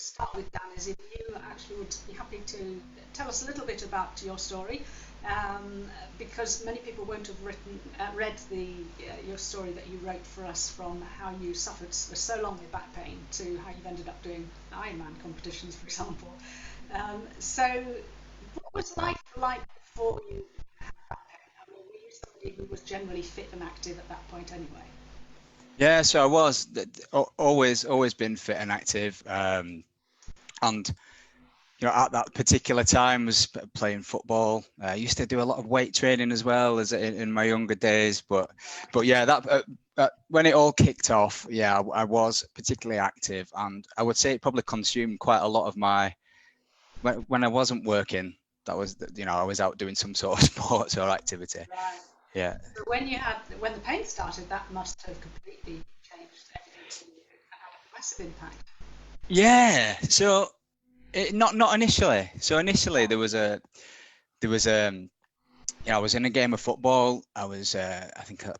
start with, Dan, is if you actually would be happy to tell us a little bit about your story, because many people won't have read your story that you wrote for us, from how you suffered for so long with back pain to how you've ended up doing Ironman competitions, for example. So, what was life like before you had back pain? I mean, were you somebody who was generally fit and active at that point anyway? Yeah, so I was always been fit and active, and at that particular time was playing football. I used to do a lot of weight training as well as in my younger days, but yeah, that when it all kicked off, yeah, I was particularly active, and I would say it probably consumed quite a lot of my when I wasn't working. That was I was out doing some sort of sports or activity. Right. Yeah. So when the pain started, that must have completely changed everything for you and had a massive impact. Yeah. So not initially. So initially there was I was in a game of football. I was I think I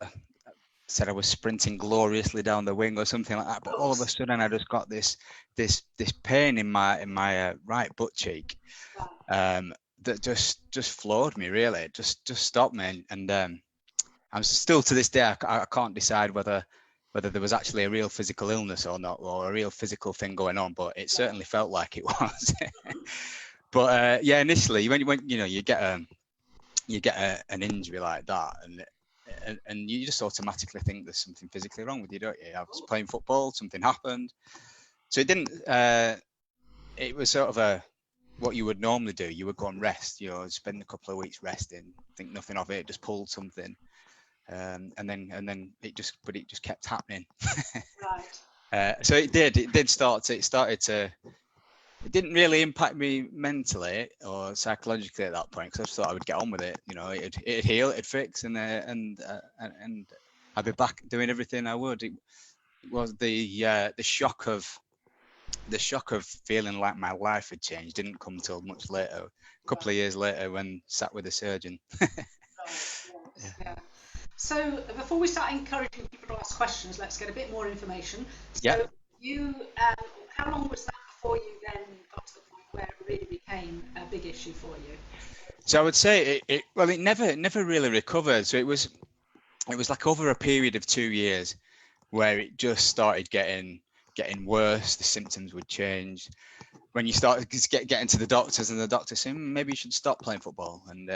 said I was sprinting gloriously down the wing or something like that. But all of a sudden I just got this pain in my right butt cheek, that just floored me really. Just stopped me, and I'm still to this day I can't decide whether there was actually a real physical illness or not, or a real physical thing going on, but it certainly felt like it was. But yeah, initially when you get an injury like that, and you just automatically think there's something physically wrong with you, don't you? I was playing football, something happened, so it didn't. It was sort of what you would normally do. You would go and rest, spend a couple of weeks resting, think nothing of it, just pulled something. And then it just kept happening. Right. So it did start it didn't really impact me mentally or psychologically at that point, because I just thought I would get on with it. It'd heal, it'd fix, and I'd be back doing everything I would. It was the shock of feeling like my life had changed didn't come till much later, a couple of years later, when sat with a surgeon. Right. Yeah. So before we start encouraging people to ask questions, let's get a bit more information. Yeah. So how long was that before you then got to the point where it really became a big issue for you? So I would say it never really recovered. So it was like over a period of 2 years where it just started getting worse. The symptoms would change. When you start getting to the doctors, and the doctors say, maybe you should stop playing football, and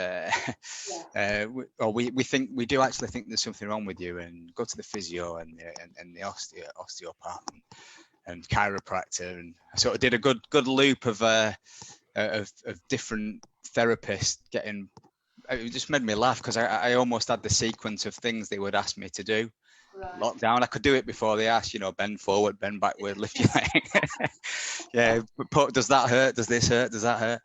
we do actually think there's something wrong with you, and go to the physio and the osteopath and chiropractor. And I sort of did a good loop of different therapists. It just made me laugh, because I almost had the sequence of things they would ask me to do. Right. Lockdown, I could do it before they asked, bend forward, bend backward, lift your leg. Yeah, does that hurt? Does this hurt? Does that hurt?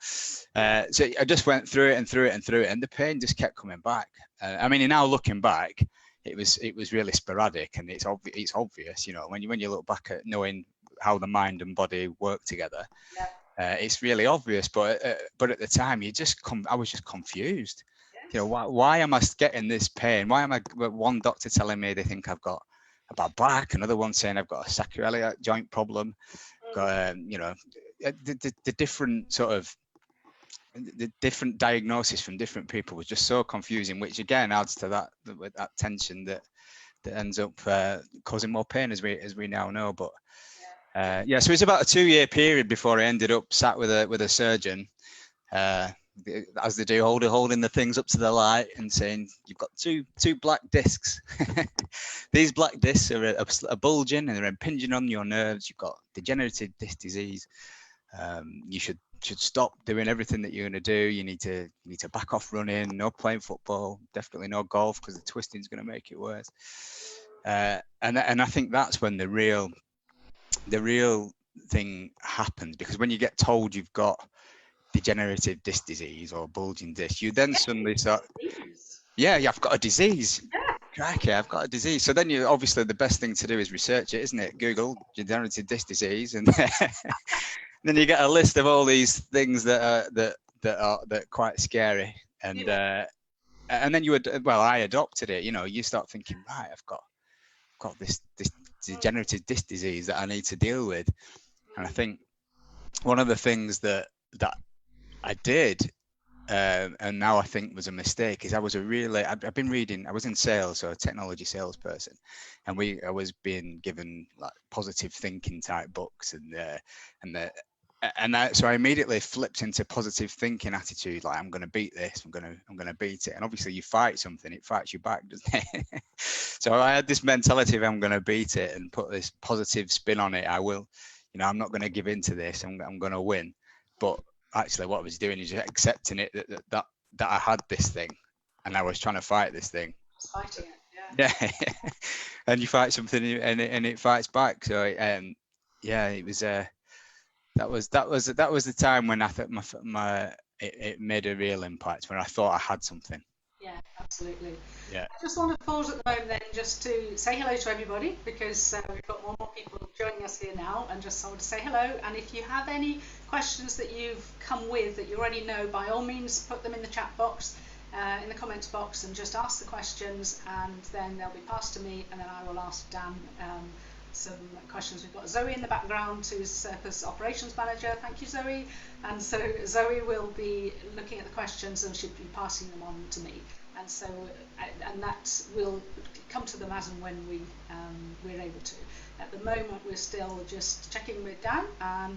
So I just went through it, and the pain just kept coming back. I mean, now looking back, it was really sporadic, and it's obvious, when you look back at knowing how the mind and body work together. Yeah. It's really obvious, but at the time, I was just confused. Why am I getting this pain? Why am I? One doctor telling me they think I've got a bad back, another one saying I've got a sacroiliac joint problem. Got the different sort of the different diagnosis from different people was just so confusing, which again adds to that tension that ends up causing more pain, as we now know. But yeah, so it's about a 2-year period before I ended up sat with a surgeon. As they do, holding the things up to the light and saying, you've got two black discs. These black discs are bulging and they're impinging on your nerves. You've got degenerative disc disease. You should stop doing everything that you're going to do. You need to back off running, no playing football, definitely no golf, because the twisting is going to make it worse. And I think that's when the real thing happens, because when you get told you've got degenerative disc disease or bulging disc, you then suddenly start, I've got a disease. Crikey, I've got a disease. So then obviously the best thing to do is research it, isn't it? Google degenerative disc disease, and then you get a list of all these things that are quite scary. And then I adopted it. You start thinking, right, I've got this degenerative disc disease that I need to deal with. And I think one of the things that I did, and now I think was a mistake, is I've been reading. I was in sales, so a technology salesperson, and I was being given like positive thinking type books, so I immediately flipped into positive thinking attitude, like I'm going to beat this, I'm going to beat it, and obviously you fight something, it fights you back, doesn't it? So I had this mentality of I'm going to beat it and put this positive spin on it. I will, I'm not going to give in to this. I'm going to win. But actually, what I was doing is just accepting it that I had this thing, and I was trying to fight this thing. Fighting it, yeah. And you fight something, and it fights back. So yeah, it was that was the time when I thought it made a real impact, when I thought I had something. Yeah, absolutely. Yeah. I just want to pause at the moment then just to say hello to everybody, because we've got more people joining us here now, and just want to say hello. And if you have any questions that you've come with that you already know, by all means put them in the chat box, in the comments box, and just ask the questions, and then they'll be passed to me, and then I will ask Dan some questions. We've got Zoe in the background, who's SIRPA's operations manager. Thank you, Zoe. And so Zoe will be looking at the questions, and she'll be passing them on to me. And so, and that will come to them as and when we're able to. At the moment, we're still just checking with Dan and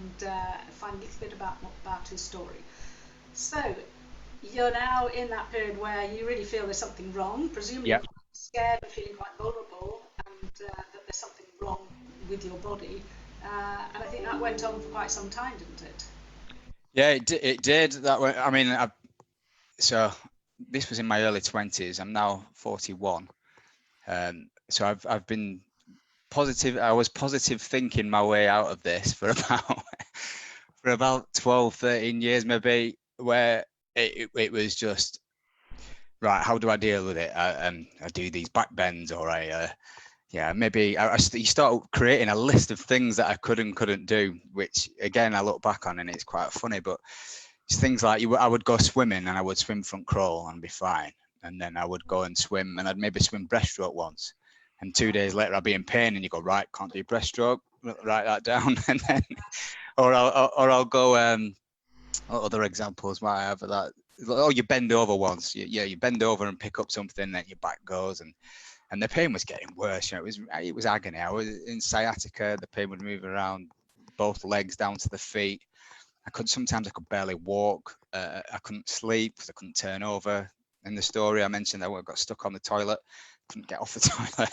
finding a little bit about his story. So, you're now in that period where you really feel there's something wrong, presumably Yep. scared and feeling quite vulnerable, and that there's something wrong with your body. And I think that went on for quite some time, didn't it? Yeah, it did. That way. I mean, so this was in my early 20s. I'm now 41. So I've been positive. I was positive thinking my way out of this for about 12, 13 years maybe, where it was just, right, how do I deal with it? I do these back bends, or you start creating a list of things that I could and couldn't do, which again I look back on and it's quite funny. But it's things like I would go swimming and I would swim front crawl and be fine, and then I would go and swim and I'd maybe swim breaststroke once, and 2 days later I'd be in pain, and you go, right, can't do breaststroke, write that down. And then or I'll go what other examples might I have of that? Oh, you bend over once, you bend over and pick up something, then your back goes, and the pain was getting worse. It was agony. I was in sciatica. The pain would move around both legs down to the feet. Sometimes I could barely walk. I couldn't sleep because I couldn't turn over. In the story I mentioned that I got stuck on the toilet, couldn't get off the toilet.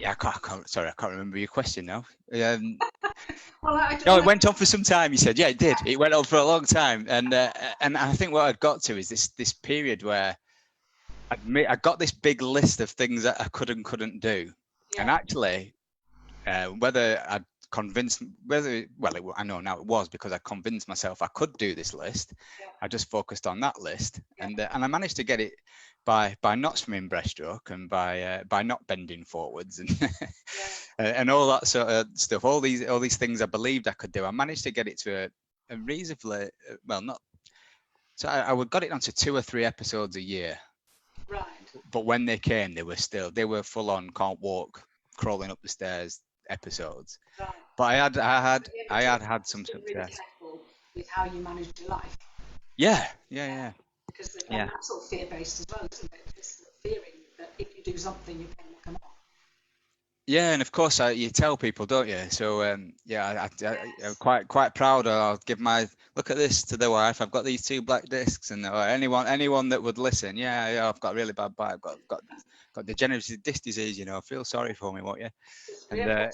I can't remember your question now. No, it went on for some time. You said, yeah, it did. It went on for a long time, and I think what I'd got to is this period where I got this big list of things that I could and couldn't do, and actually, whether I'd convinced, I know now it was because I convinced myself I could do this list. I just focused on that list, and I managed to get it by not swimming breaststroke, and by not bending forwards, and and all that sort of stuff. All these things I believed I could do. I managed to get it to a reasonably not. So I got it onto 2 or 3 episodes a year. Right. But when they came, they were full on, can't walk, crawling up the stairs episodes. Right. But I had some success. Really careful with how you managed your life. Yeah. Because that's sort of fear-based as well, isn't it? Just fearing that if you do something, your pain will come on. Yeah, and of course you tell people, don't you? So I'm quite proud. I'll give my look at this to the wife. I've got these 2 black discs, and anyone that would listen, I've got a really bad back. I've got degenerative disc disease. Feel sorry for me, won't you? And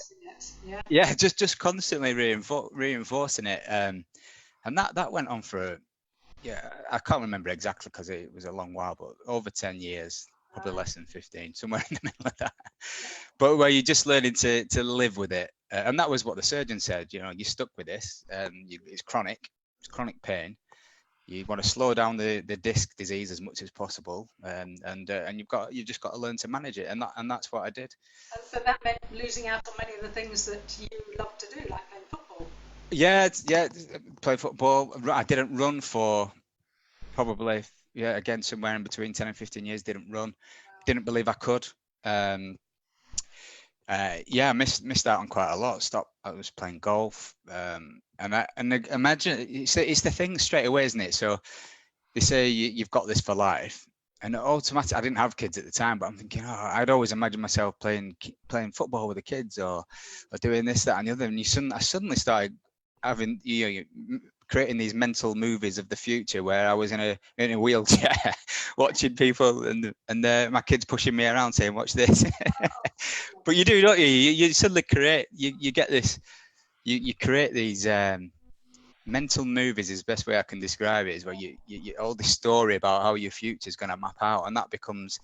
just constantly reinforcing it. And that went on for I can't remember exactly because it was a long while, but over 10 years. Probably less than 15, somewhere in the middle of that. But where you're just learning to live with it. And that was what the surgeon said, you're stuck with this. It's chronic pain. You want to slow down the disc disease as much as possible. And you've just got to learn to manage it. And that's what I did. And so that meant losing out on many of the things that you love to do, like playing football. Yeah, play football. I didn't run for probably, again, somewhere in between 10 and 15 years, didn't run. Didn't believe I could. And Yeah, I missed out on quite a lot. I was playing golf, imagine it's the thing straight away, isn't it? So they say you've got this for life, and automatically, I didn't have kids at the time, but I'm thinking, oh, I'd always imagine myself playing football with the kids, or doing this, that, and the other. And I suddenly started having creating these mental movies of the future where I was in a wheelchair watching people and my kids pushing me around saying, watch this. But you do, don't you? You suddenly create, you get this, you create these mental movies is the best way I can describe it, is where you all this story about how your future is going to map out, and that becomes,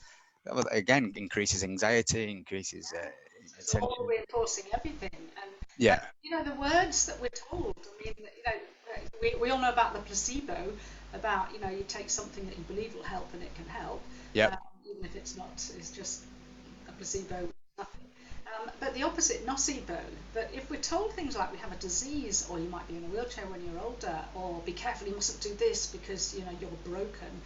again, increases anxiety, increases attention. All reinforcing everything. And yeah. the words that we're told, I mean, we all know about the placebo, about, you take something that you believe will help and it can help. Yeah. Even if it's just a placebo, nothing. But the opposite, nocebo, that if we're told things like we have a disease, or you might be in a wheelchair when you're older, or be careful, you mustn't do this because, you're broken,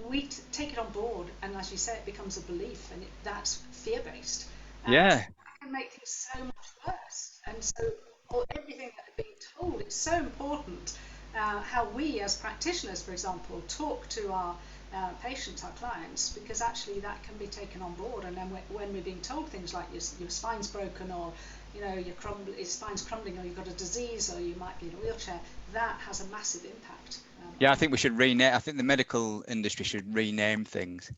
we take it on board, and as you say, it becomes a belief, and that's fear-based. Yeah. That can make things so much worse. And so everything that we're being told, it's so important how we as practitioners, for example, talk to our patients, our clients, because actually that can be taken on board. And then when we're being told things like your spine's broken, or your spine's crumbling, or you've got a disease, or you might be in a wheelchair, that has a massive impact. Yeah, I think we should rename. I think the medical industry should rename things.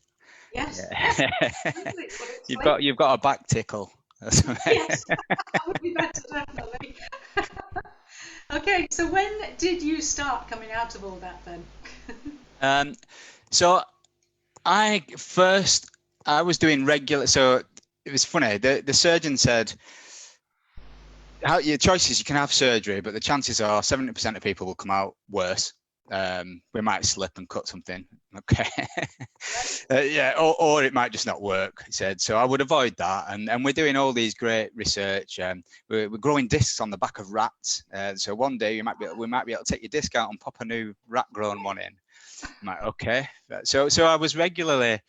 Yes. Yeah. Yes. You've got a back tickle. Yes, that would be better, definitely. Okay, so when did you start coming out of all that then? So I was doing regular. So it was funny. The surgeon said, your choice is you can have surgery, but the chances are 70% of people will come out worse. We might slip and cut something. Okay. Yeah, or it might just not work, he said. So I would avoid that. And we're doing all these great research. We're growing discs on the back of rats. So one day we might be able to take your disc out and pop a new rat-grown one in. I'm like, okay. So I was regularly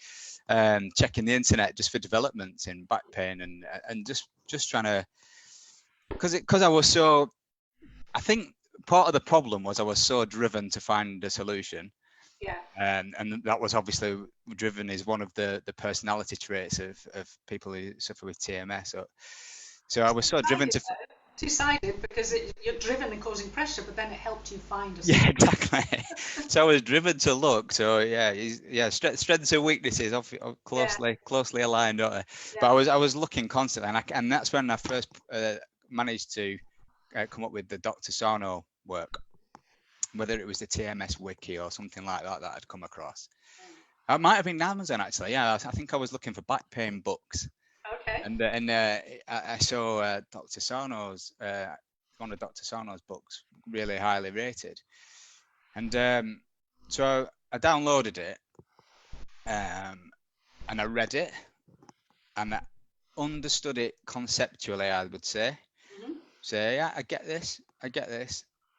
checking the internet just for developments in back pain and just trying to, because I was so, I think part of the problem was I was so driven to find a solution. Yeah. And that was obviously driven is one of the personality traits of people who suffer with TMS. So I was so driven to. Two-sided, because you're driven and causing pressure, but then it helped you find a solution. Yeah, exactly. So I was driven to look. So strengths and weaknesses closely aligned, don't they? Yeah. But I was looking constantly, and that's when I first managed to come up with the Dr. Sarno work. Whether it was the TMS wiki or something like that I'd come across. It might have been Amazon, actually. Yeah, I think I was looking for back pain books. Okay. And I saw Dr. Sarno's, one of Dr. Sarno's books, really highly rated. And so I downloaded it and I read it and I understood it conceptually, I would say. Mm-hmm. So yeah, I get this,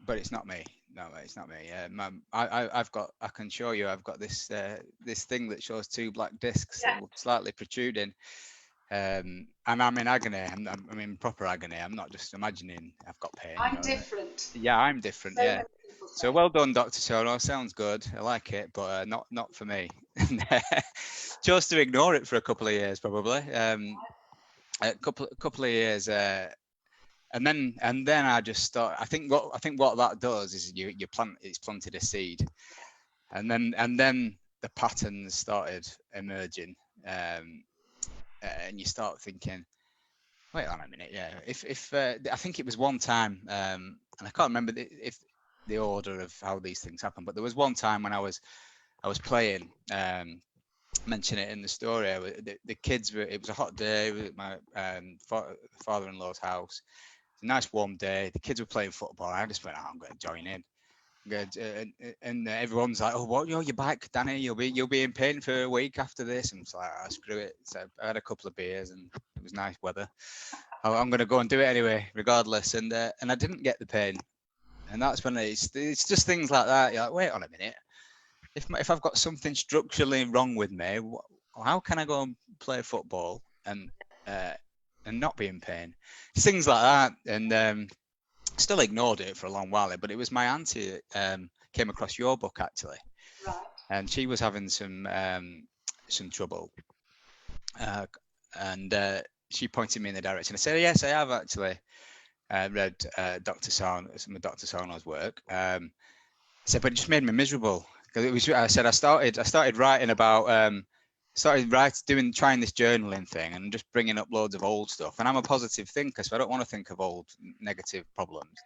but it's not me. No, it's not me. I can show you. I've got this thing that shows two black discs slightly protruding, and I'm in agony. I'm in proper agony. I'm not just imagining I've got pain. I'm different. Yeah, I'm different. So yeah. So well done, Dr. Sono. Sounds good. I like it, but not for me. Chose to ignore it for a couple of years, probably. A couple of years. And then I just start. I think what that does is it's planted a seed, and then the patterns started emerging, and you start thinking, wait on a minute, yeah. If I think it was one time, and I can't remember if the order of how these things happen, but there was one time when I was playing. Mention it in the story. The kids were. It was a hot day at my father-in-law's house. A nice warm day. The kids were playing football. I just went, I'm going to join in. And everyone's like, oh, what? You're back, Danny. You'll be in pain for a week after this. And it's like, screw it. So I had a couple of beers and it was nice weather. I'm going to go and do it anyway, regardless. And I didn't get the pain. And that's when it's just things like that. You're like, wait on a minute. If I've got something structurally wrong with me, how can I go and play football and not be in pain. Things like that. And still ignored it for a long while, but it was my auntie came across your book actually. Right. And she was having some trouble. And she pointed me in the direction. I said, yes, I have actually read some of Dr. Sarno's work. I said, but it just made me miserable. Because it was, I said, I started writing about, trying this journaling thing and just bringing up loads of old stuff. And I'm a positive thinker, so I don't want to think of old negative problems.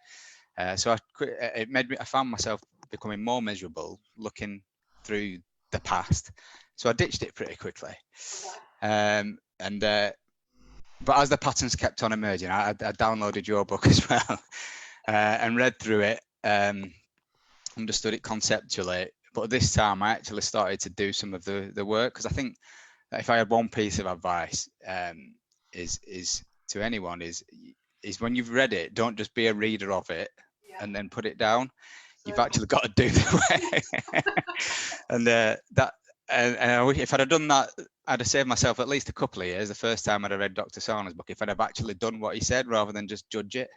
So I found myself becoming more miserable looking through the past. So I ditched it pretty quickly. But as the patterns kept on emerging, I downloaded your book as well and read through it, understood it conceptually. But this time I actually started to do some of the work, because I think that if I had one piece of advice is to anyone is when you've read it, don't just be a reader of it and then put it down. You've actually got to do the work. And I wish if I'd have done that, I'd have saved myself at least a couple of years. The first time I'd have read Dr. Sarno's book, if I'd have actually done what he said rather than just judge it,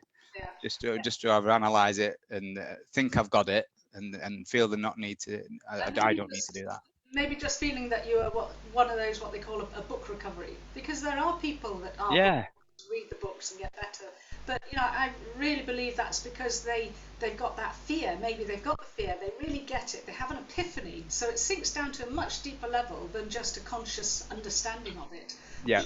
just to rather analyze it and think I've got it and feel the not need to. I don't need to do that. Maybe just feeling that you are one of those what they call a book recovery, because there are people that are read the books and get better. But I really believe that's because they've got that fear. Maybe they've got the fear, they really get it, they have an epiphany, so it sinks down to a much deeper level than just a conscious understanding of it. Yeah.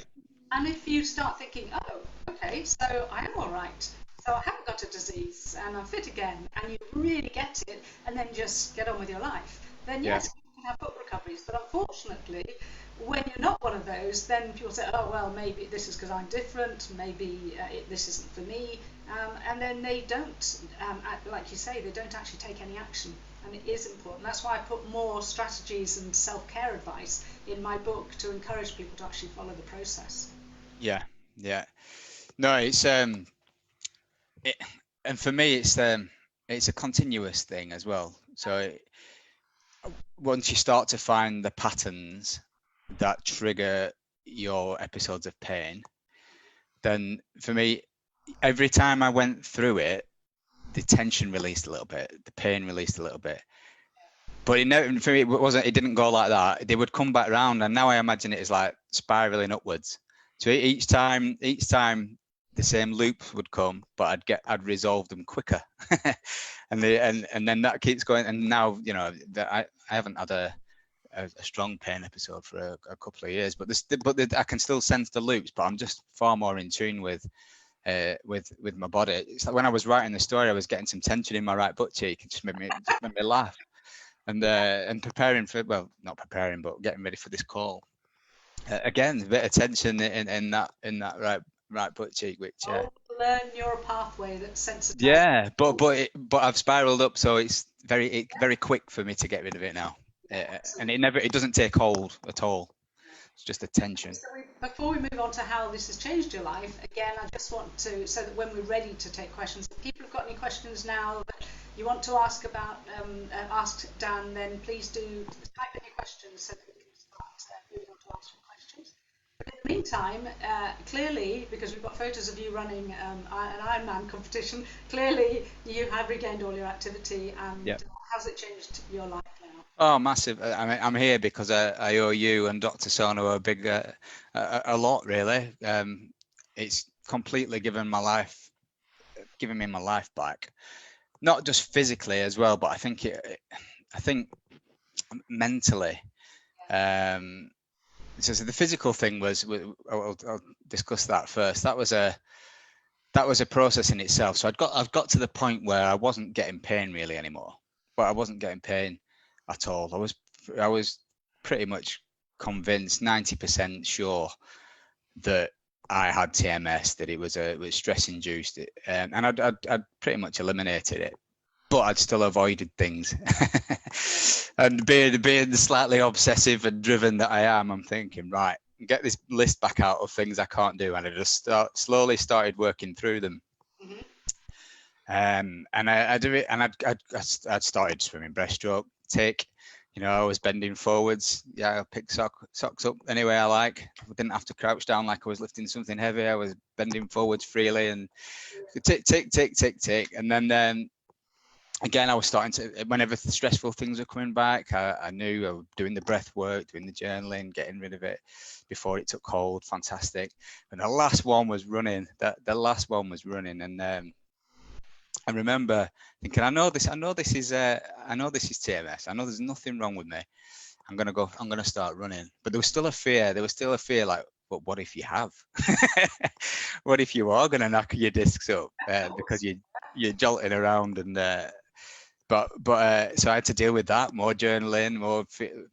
And if you start thinking, oh, okay, so I am all right, so I haven't got a disease and I'm fit again, and you really get it and then just get on with your life, then yes, you can have book recoveries. But unfortunately, when you're not one of those, then people say, oh, well, maybe this is because I'm different, maybe this isn't for me, and then they don't, like you say, they don't actually take any action. And it is important. That's why I put more strategies and self-care advice in my book to encourage people to actually follow the process. Yeah. No, it's and for me, it's a continuous thing as well. So once you start to find the patterns that trigger your episodes of pain, then for me, every time I went through it, the tension released a little bit, the pain released a little bit. But for me, it didn't go like that. They would come back around, and now I imagine it as like spiraling upwards. So each time the same loops would come, but I'd resolve them quicker, and then that keeps going. And now I haven't had a strong pain episode for a couple of years, but I can still sense the loops, but I'm just far more in tune with my body. It's like when I was writing the story, I was getting some tension in my right butt cheek. It just made me laugh. And preparing for, well, not preparing, but getting ready for this call. Again, a bit of tension in that right butt cheek, which learn neural pathway that sensitizes. Yeah, but I've spiraled up, so it's very quick for me to get rid of it now. And it doesn't take hold at all. It's just a tension. So before we move on to how this has changed your life, again, I just want to, so that when we're ready to take questions, if people have got any questions now that you want to ask ask Dan, then please do type in your questions so that we can start moving on to answering questions. But in the meantime, clearly, because we've got photos of you running an Ironman competition, clearly you have regained all your activity, and how's it changed your life now? Oh, massive! I'm here because I owe you and Dr. Sarno a lot, really. It's completely given me my life back, not just physically as well, but I think mentally. So the physical thing was, I'll discuss that first. That was a process in itself. So I've got to the point where I wasn't getting pain really anymore, but I wasn't getting pain at all. I was pretty much convinced, 90% sure that I had TMS, that it was stress induced, and I'd pretty much eliminated it, but I'd still avoided things. And being the slightly obsessive and driven that I am, I'm thinking, right, get this list back out of things I can't do, and I just slowly started working through them. And I do it, and I'd started swimming breaststroke, take You know, I was bending forwards. Yeah, I picked socks up any way I like. I didn't have to crouch down like I was lifting something heavy. I was bending forwards freely and tick, tick, tick, tick, tick. And then again, I was starting to, whenever stressful things were coming back, I knew I was doing the breath work, doing the journaling, getting rid of it before it took hold. Fantastic. And the last one was running. The last one was running. And I remember thinking, I know this is TMS. I know there's nothing wrong with me. I'm gonna start running. But there was still a fear. Like, but what if you have? What if you are gonna knock your discs up because you're jolting around and so I had to deal with that, more journaling, more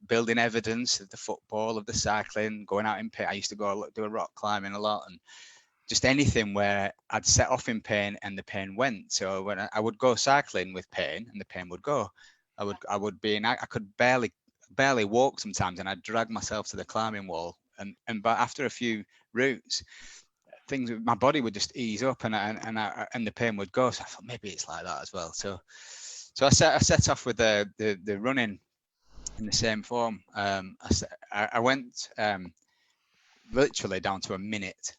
building evidence of the football, of the cycling, going out in pain. I used to go do a rock climbing a lot, and just anything where I'd set off in pain and the pain went. So when I would go cycling with pain and the pain would go, I would be I could barely walk sometimes, and I'd drag myself to the climbing wall, and but after a few routes, my body would just ease up and the pain would go. So I thought maybe it's like that as well. So I set off with the running in the same form. I went literally down to a minute.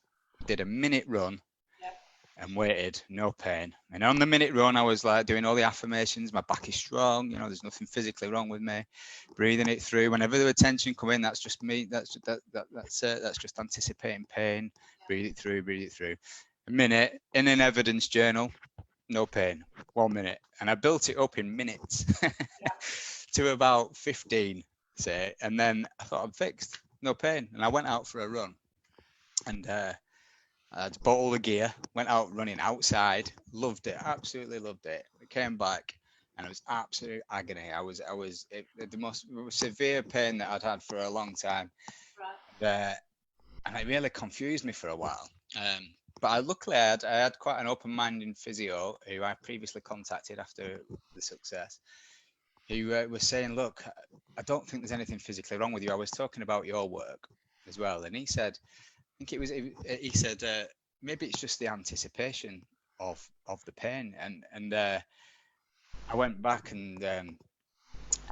Did a minute run and waited, no pain. And on the minute run, I was like doing all the affirmations. My back is strong. You know, there's nothing physically wrong with me. Breathing it through. Whenever the tension come in, that's just me. That's just anticipating pain. Breathe it through. Breathe it through. A minute in an evidence journal. No pain, 1 minute. And I built it up in minutes to about 15, say. And then I thought, I'm fixed, no pain. And I went out for a run and I bought all the gear, went out running outside, loved it, absolutely loved it. I came back and it was absolute agony. I was the most severe pain that I'd had for a long time. Right. And it really confused me for a while. But luckily, I had quite an open-minded physio who I previously contacted after the success, who was saying, look, I don't think there's anything physically wrong with you. I was talking about your work as well. And he said, he said, maybe it's just the anticipation of the pain. And I went back and I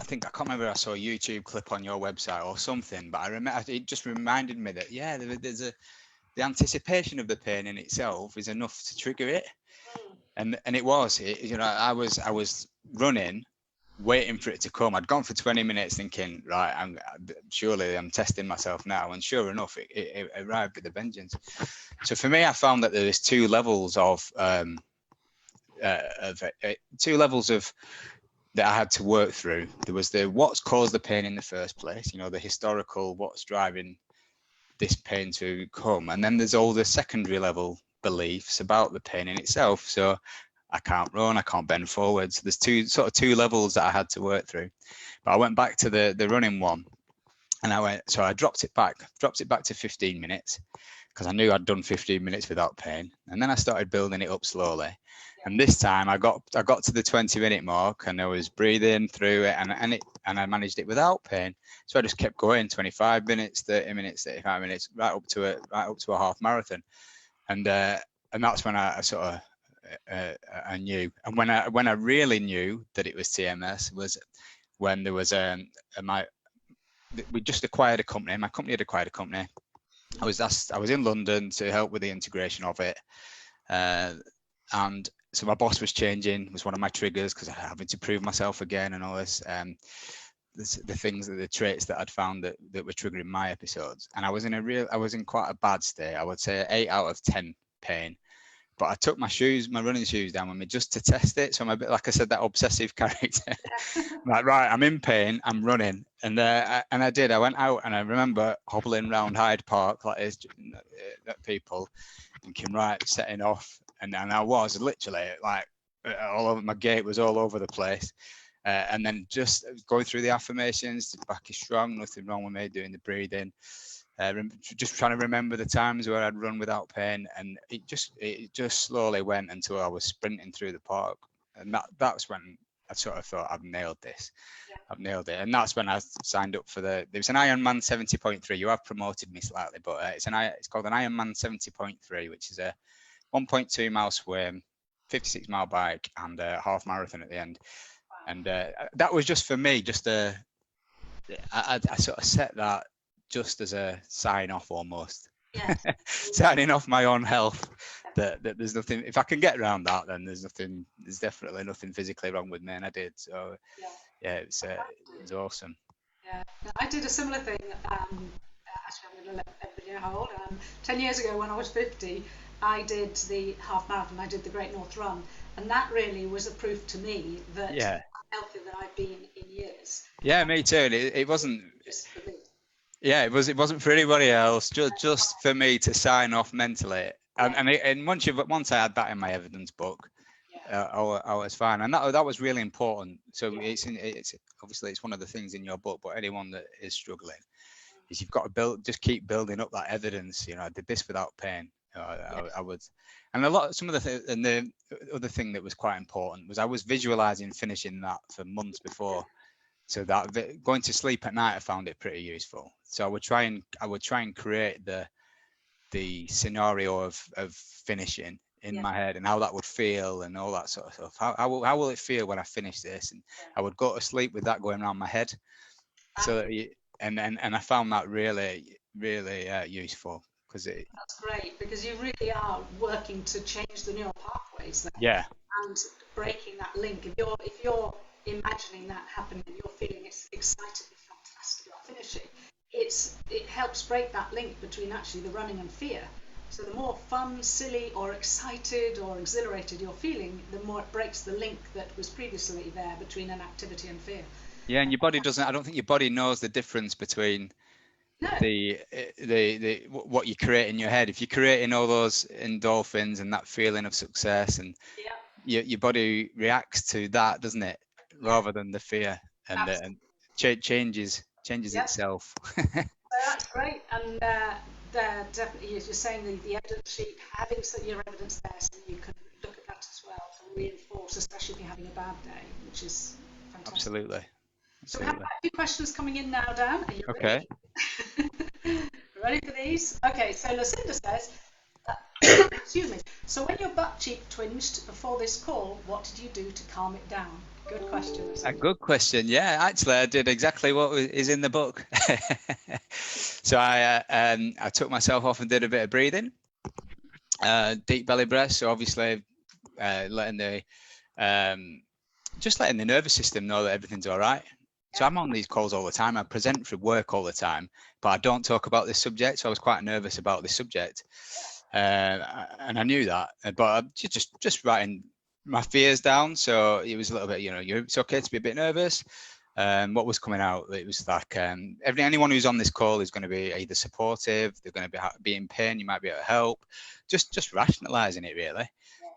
can't remember, I saw a YouTube clip on your website or something, but it just reminded me that, yeah, there's the anticipation of the pain in itself is enough to trigger it, and it was. You know, I was running, waiting for it to come. I'd gone for 20 minutes, thinking, right, I'm testing myself now, and sure enough, it arrived with a vengeance. So for me, I found that there's two levels of that I had to work through. There was what's caused the pain in the first place. You know, the historical, what's driving this pain to come, and then there's all the secondary level beliefs about the pain in itself. So I can't run, I can't bend forwards. There's two levels that I had to work through. But I went back to the running one, and I dropped it back to 15 minutes because I knew I'd done 15 minutes without pain, and then I started building it up slowly. And this time I got to the 20-minute mark, and I was breathing through it, and I managed it without pain. So I just kept going, 25 minutes, 30 minutes, 35 minutes, right up to a half marathon. And that's when I sort of I knew. And when I really knew that it was TMS was when there was we just acquired a company. My company had acquired a company. I was in London to help with the integration of it, and so my boss was changing, was one of my triggers because I was having to prove myself again and all this. The traits that I'd found that were triggering my episodes, and I was in quite a bad state. I would say 8 out of 10 pain. But I took my running shoes down with me just to test it. So I'm a bit, like I said, that obsessive character. Like, right, I'm in pain, I'm running. And I did. I went out and I remember hobbling around Hyde Park like this, people, thinking, right, setting off. And I was literally like, all over, my gait was all over the place. And then just going through the affirmations, the back is strong, nothing wrong with me, doing the breathing. Just trying to remember the times where I'd run without pain, and it just slowly went until I was sprinting through the park, and that's when I sort of thought, I've nailed this. Yeah. I've nailed it. And that's when I signed up for there was an Ironman 70.3. You have promoted me slightly, but it's called an Ironman 70.3, which is a 1.2 mile swim, 56 mile bike, and a half marathon at the end. Wow. And that was just for me, just I sort of set that just as a sign off almost. Yes. Signing off my own health, that there's nothing, if I can get around that, then there's definitely nothing physically wrong with me, and I did. So yeah, it was awesome. Yeah, I did a similar thing. Actually, I'm going to let everybody know how old I am. 10 years ago, when I was 50, I did the half marathon. I did the Great North Run, and that really was a proof to me that I'm healthier than I've been in years. Yeah, me too. And it wasn't just for me. Yeah, it wasn't for anybody else. Just for me to sign off mentally. And once I had that in my evidence book, I was fine, and that was really important. So it's obviously it's one of the things in your book, but anyone that is struggling, is you've got to just keep building up that evidence. I did this without pain. I would, and the other thing that was quite important was I was visualizing finishing that for months before. So that going to sleep at night, I found it pretty useful. So I would try and create the scenario of finishing in my head and how that would feel and all that sort of stuff. How will it feel when I finish this? And I would go to sleep with that going around my head. So that and I found that really useful, because that's great, because you really are working to change the neural pathways there. Yeah. And breaking that link. If you're imagining that happening, you're feeling excitedly fantastic about finishing, it helps break that link between actually the running and fear. So the more fun, silly, or excited or exhilarated you're feeling, the more it breaks the link that was previously there between an activity and fear. Yeah, and your body doesn't. I don't think your body knows the difference between the what you create in your head. If you're creating all those endorphins and that feeling of success, and your body reacts to that, doesn't it, rather than the fear, and changes itself. So that's great, and definitely you're saying the evidence sheet, having your evidence there, so you can look at that as well to reinforce, especially if you're having a bad day, which is fantastic. Absolutely. So we have a few questions coming in now, Dan. Are you okay? Ready for these? Okay, so Lucinda says, excuse me. So when your butt cheek twinged before this call, what did you do to calm it down? Good question. A good question. Yeah, actually, I did exactly what is in the book. So I took myself off and did a bit of breathing, deep belly breath. So obviously, letting the nervous system know that everything's all right. So I'm on these calls all the time. I present for work all the time, but I don't talk about this subject. So I was quite nervous about this subject, and I knew that. But I'm just writing my fears down. So it was a little bit, it's okay to be a bit nervous. What was coming out, it was like anyone who's on this call is going to be either supportive, they're going to be in pain, you might be able to help. Just rationalizing it, really.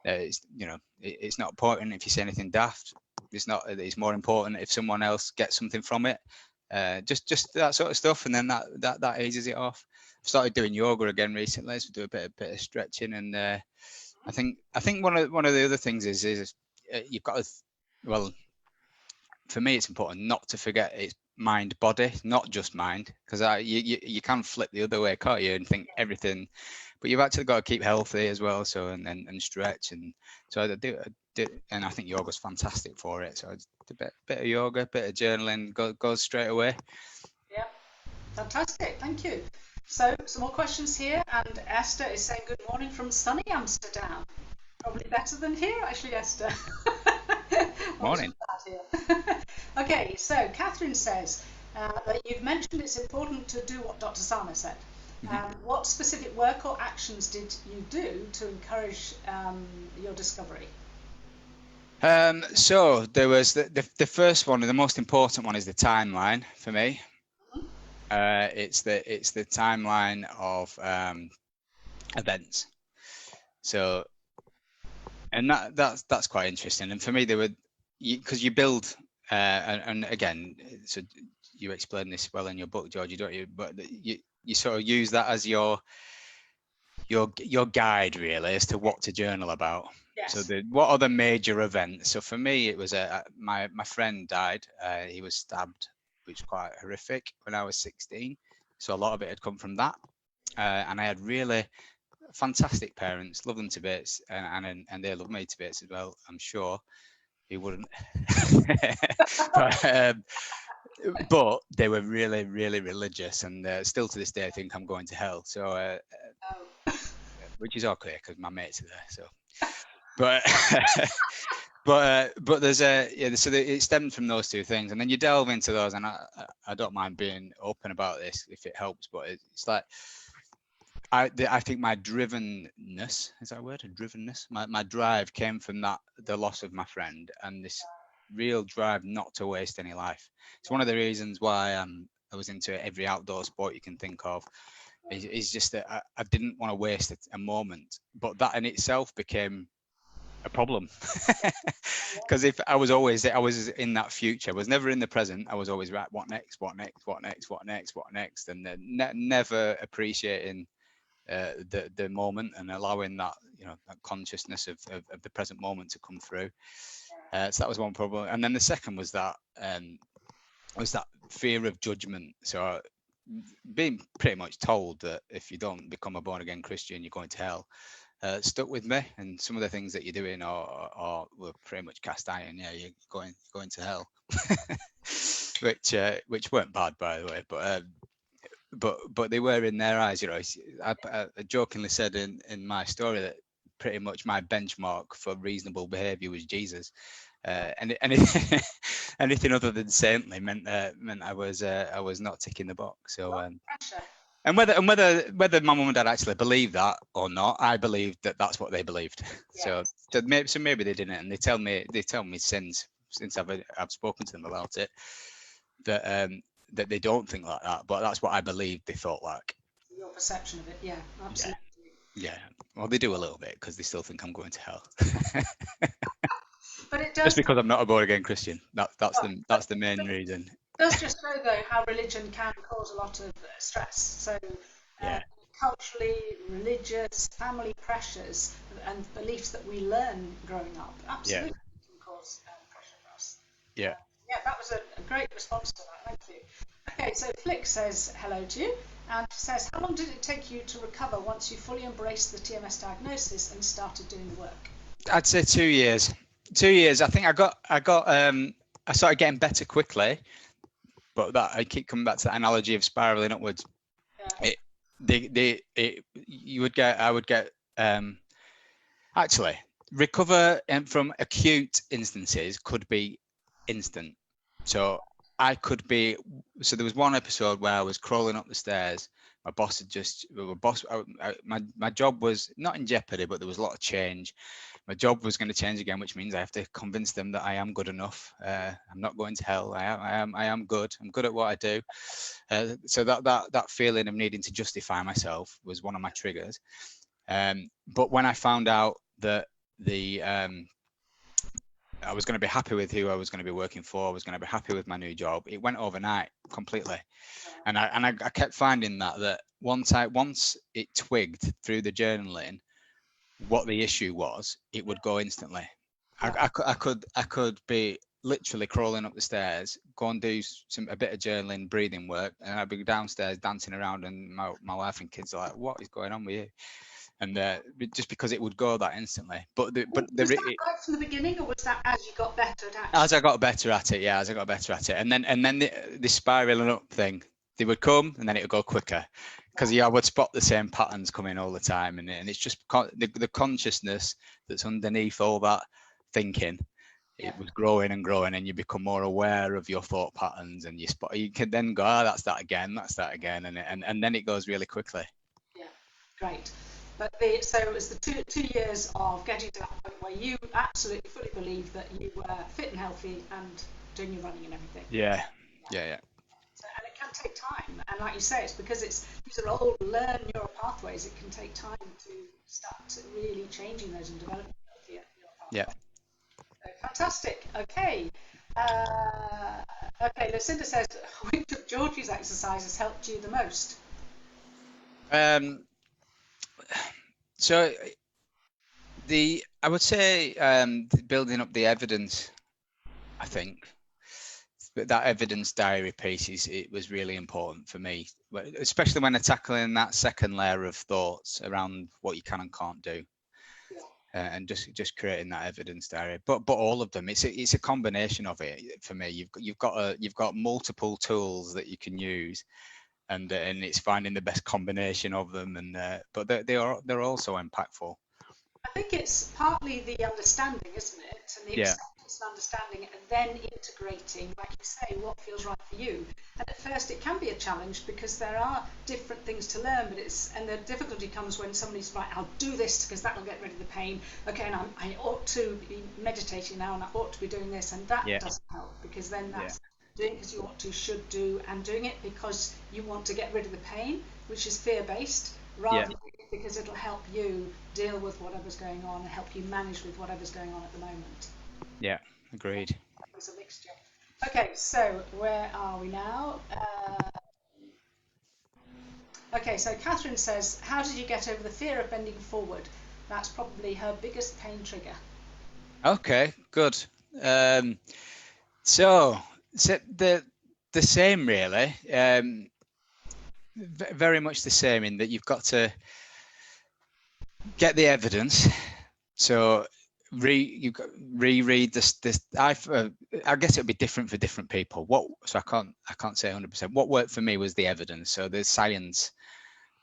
It's not important if you say anything daft. It's more important if someone else gets something from it. Just that sort of stuff, and then that eases it off. I've started doing yoga again recently, so do a bit of stretching, and I think one of the other things is you've got to, for me it's important not to forget it's mind body, not just mind, because you can flip the other way, can't you, and think everything, but you've actually got to keep healthy as well. So and stretch, and so I do, and I think yoga's fantastic for it. So I do a bit of yoga, a bit of journaling, goes straight away. Yeah, fantastic, thank you. So some more questions here, and Esther is saying good morning from sunny Amsterdam. Probably better than here, actually, Esther. Morning. Okay, so Catherine says that you've mentioned it's important to do what Dr. Sana said. What specific work or actions did you do to encourage your discovery? So there was the first one, and the most important one, is the timeline for me. It's the timeline of events. So, and that's quite interesting. And for me, because you build, and again, so you explain this well in your book, Georgie, don't you? But you sort of use that as your guide, really, as to what to journal about. Yes. So what are the major events? So for me, it was my friend died. He was stabbed, which was quite horrific, when I was 16. So a lot of it had come from that. And I had really fantastic parents, love them to bits, and they love me to bits as well, I'm sure. He wouldn't. but they were really, really religious, and still to this day I think I'm going to hell. So, which is okay because my mates are there. So, but but there's so it stemmed from those two things, and then you delve into those, and I don't mind being open about this if it helps, but it's like I think my drivenness, is that a word? Drivenness? My drive came from the loss of my friend, and this real drive not to waste any life. It's one of the reasons why I was into every outdoor sport you can think of. Is just that I didn't want to waste a moment, but that in itself became a problem because if I was in that future. I was never in the present. I was always right. What next? What next? What next? What next? What next? And then never appreciating the moment and allowing that that consciousness of the present moment to come through. So that was one problem, and then the second was that fear of judgment. So being pretty much told that if you don't become a born again Christian, you're going to hell. Stuck with me, and some of the things that you're doing were pretty much cast iron. Yeah, you're going to hell, which weren't bad, by the way, but they were in their eyes. I jokingly said in my story that pretty much my benchmark for reasonable behaviour was Jesus, and anything other than saintly meant I was not ticking the box. So. And whether my mum and dad actually believed that or not, I believed that that's what they believed. Yes. So maybe they didn't, and they tell me since I've spoken to them about it that that they don't think like that, but that's what I believed they thought like. Your perception of it, yeah, absolutely. Yeah. Well, they do a little bit because they still think I'm going to hell. But it does. Just because I'm not a born again Christian. That's the main reason. It does just show though how religion can cause a lot of stress. So culturally, religious, family pressures and beliefs that we learn growing up absolutely can cause pressure for us. Yeah. That was a great response to that. Thank you. Okay, so Flick says hello to you and says, how long did it take you to recover once you fully embraced the TMS diagnosis and started doing the work? I'd say 2 years. 2 years. I think I started getting better quickly. But that I keep coming back to that analogy of spiraling upwards. Yeah. I would get actually recover from acute instances could be instant. So there was one episode where I was crawling up the stairs. My boss my job was not in jeopardy, but there was a lot of change. My job was going to change again, which means I have to convince them that I am good enough. I'm not going to hell. I am good. I'm good at what I do. So that feeling of needing to justify myself was one of my triggers. But when I found out that I was going to be happy with who I was going to be working for, I was going to be happy with my new job, it went overnight completely. And I kept finding that once it twigged through the journaling what the issue was, it would go instantly. I could be literally crawling up the stairs, go and do a bit of journaling, breathing work, and I'd be downstairs dancing around, and my wife and kids are like, "What is going on with you?" And just because it would go that instantly. Was that right from the beginning, or was that as you got better at it? As I got better at it, as I got better at it, and then the spiraling up thing, they would come, and then it would go quicker, because I would spot the same patterns coming all the time, and it's just the consciousness that's underneath all that thinking. It was growing and growing, and you become more aware of your thought patterns, and you can then go, that's that again, and then it goes really quickly. Yeah, great. But so it was the two years of getting to that point where you absolutely fully believed that you were fit and healthy and doing your running and everything. Yeah. So, and it can take time, and like you say, it's because these are old learned neural pathways. It can take time to start really changing those and developing healthier neural pathways. So, fantastic. Okay. Lucinda says, which of Georgie's exercises helped you the most? So I would say building up the evidence, I think. But that evidence diary piece it was really important for me, especially when I'm tackling that second layer of thoughts around what you can and can't do. and just creating that evidence diary. But all of them, it's a combination of it for me. You've got multiple tools that you can use, and it's finding the best combination of them. And but they're also impactful. I think it's partly the understanding, isn't it? And the acceptance and understanding, and then integrating, like you say, what feels right for you. And at first it can be a challenge because there are different things to learn, and the difficulty comes when somebody's right, I'll do this because that will get rid of the pain. Okay, and I ought to be meditating now, and I ought to be doing this, and that doesn't help, because then that's doing it because you ought to, should do, and doing it because you want to get rid of the pain, which is fear-based, rather than because it'll help you deal with whatever's going on and help you manage with whatever's going on at the moment. Yeah, agreed. It's a mixture. Okay, so where are we now? Okay, so Catherine says, how did you get over the fear of bending forward? That's probably her biggest pain trigger. Okay, good. So the same really. Very much the same, in that you've got to get the evidence. So reread this. I guess it'll be different for different people. So I can't say 100%. What worked for me was the evidence. So the science,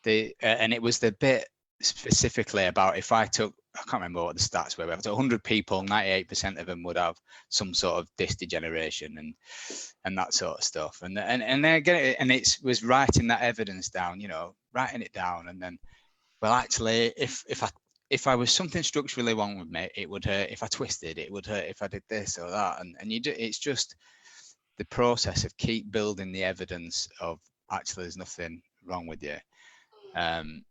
and it was the bit specifically about, if I can't remember what the stats were, but 100 people, 98% of them would have some sort of disc degeneration and that sort of stuff. And I get it, and it was writing that evidence down, writing it down, and then, well, actually, if I was something structurally wrong with me, it would hurt. If I twisted, it would hurt. If I did this or that, and it's just the process of keep building the evidence of actually there's nothing wrong with you. And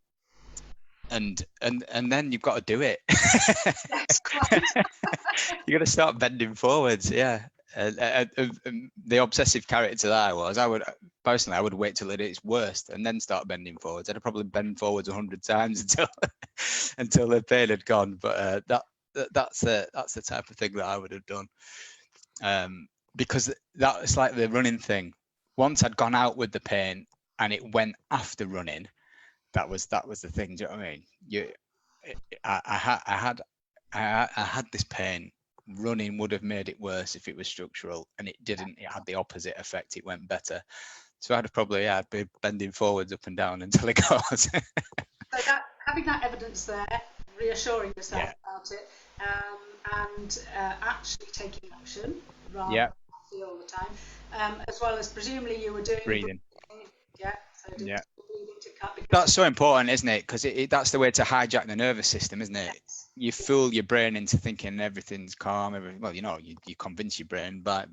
then you've got to do it. That's quite. You got to start bending forwards. Yeah. The obsessive character that I would wait till it's worst and then start bending forwards. I'd probably bend forwards 100 times until the pain had gone. But that's the type of thing that I would have done, because that's like the running thing. Once I'd gone out with the pain and it went after running, that was the thing. Do you know what I mean? I had this pain. Running would have made it worse if it was structural, and it didn't. It had the opposite effect. It went better. So I'd be bending forwards up and down until it goes. So having that evidence there, reassuring yourself about it, and actually taking action rather than feel all the time, as well as presumably you were doing breathing. Breathing to cut. That's so important, isn't it? Because that's the way to hijack the nervous system, isn't it? Yes. You fool your brain into thinking everything's calm. You convince your brain by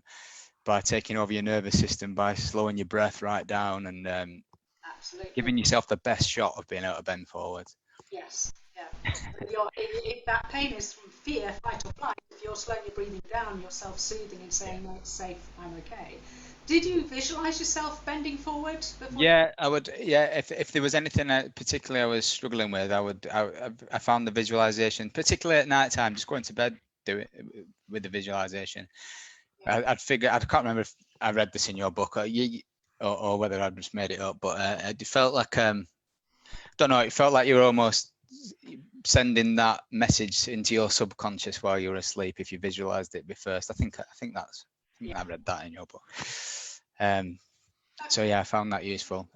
taking over your nervous system, by slowing your breath right down, and absolutely giving yourself the best shot of being able to bend forward. Yes, yeah. If that pain is from fear, fight or flight, if you're slowing your breathing down, you're self-soothing and saying, no, it's safe, I'm okay. Did you visualize yourself bending forward before? Yeah, I would. Yeah, if there was anything particularly I was struggling with, I found the visualization, particularly at night time, just going to bed, do it with the visualization. Yeah. I can't remember if I read this in your book or whether I just made it up, but it felt like don't know. It felt like you were almost sending that message into your subconscious while you were asleep if you visualized it first. I think I read that in your book. So yeah, I found that useful.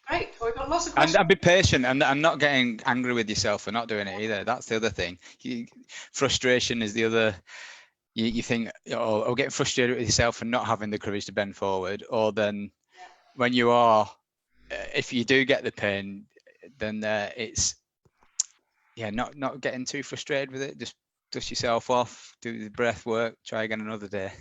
Great. We've got lots of questions. And be patient and not getting angry with yourself for not doing it either. That's the other thing. Frustration is the other. You think, or getting frustrated with yourself for not having the courage to bend forward, or then when you are, if you do get the pain, then it's not getting too frustrated with it. Just dust yourself off, do the breath work, try again another day.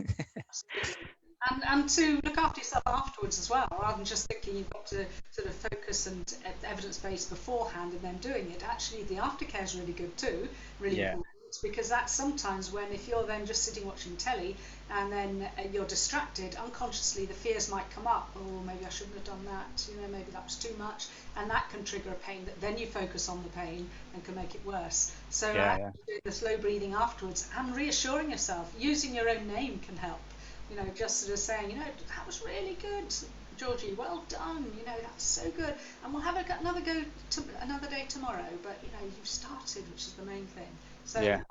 And to look after yourself afterwards as well, rather than just thinking you've got to sort of focus and evidence-based beforehand and then doing it. Actually, the aftercare is really good too, really important, because that's sometimes when, if you're then just sitting watching telly and then you're distracted, unconsciously the fears might come up. Oh, maybe I shouldn't have done that. Maybe that was too much, and that can trigger a pain that then you focus on the pain and can make it worse. So doing the slow breathing afterwards and reassuring yourself, using your own name can help. Just sort of saying, that was really good. Georgie, well done, that's so good. And we'll have another day tomorrow, but you've started, which is the main thing. So Yeah.